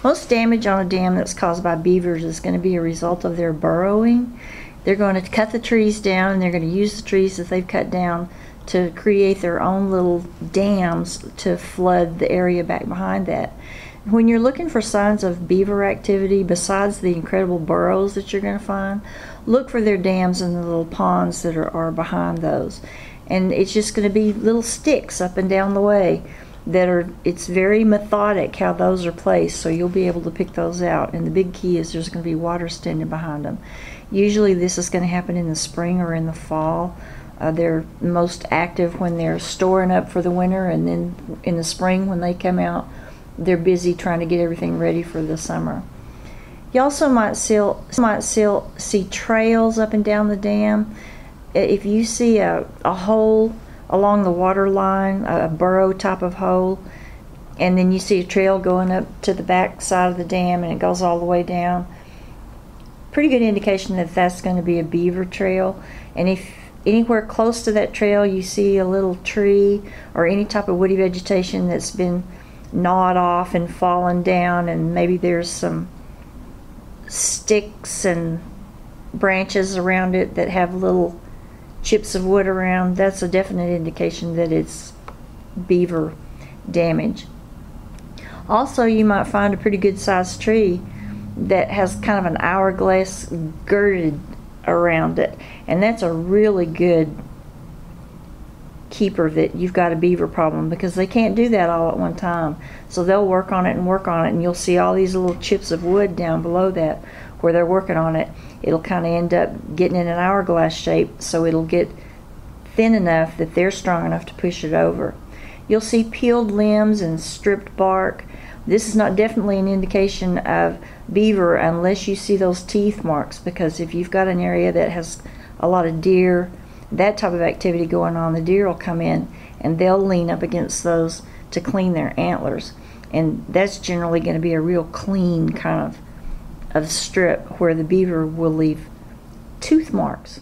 Most damage on a dam that's caused by beavers is going to be a result of their burrowing. They're going to cut the trees down, and they're going to use the trees that they've cut down to create their own little dams to flood the area back behind that. When you're looking for signs of beaver activity, besides the incredible burrows that you're going to find, look for their dams and the little ponds that are behind those. And it's just going to be little sticks up and down the way that it's very methodic how those are placed, so you'll be able to pick those out. And the big key is there's going to be water standing behind them. Usually this is going to happen in the spring or in the fall. They're most active when they're storing up for the winter, and then in the spring when they come out, they're busy trying to get everything ready for the summer. You also might see trails up and down the dam. If you see a hole along the water line, a burrow type of hole, and then you see a trail going up to the back side of the dam and it goes all the way down, pretty good indication that that's going to be a beaver trail. And if anywhere close to that trail you see a little tree or any type of woody vegetation that's been gnawed off and fallen down, and maybe there's some sticks and branches around it that have little chips of wood around, that's a definite indication that it's beaver damage. Also, you might find a pretty good sized tree that has kind of an hourglass girded around it, and that's a really good keeper that you've got a beaver problem, because they can't do that all at one time. So they'll work on it, and you'll see all these little chips of wood down below that where they're working on it. It'll kind of end up getting in an hourglass shape, so it'll get thin enough that they're strong enough to push it over. You'll see peeled limbs and stripped bark. This is not definitely an indication of beaver unless you see those teeth marks, because if you've got an area that has a lot of deer, that type of activity going on, the deer will come in and they'll lean up against those to clean their antlers, and that's generally going to be a real clean kind of strip where the beaver will leave tooth marks.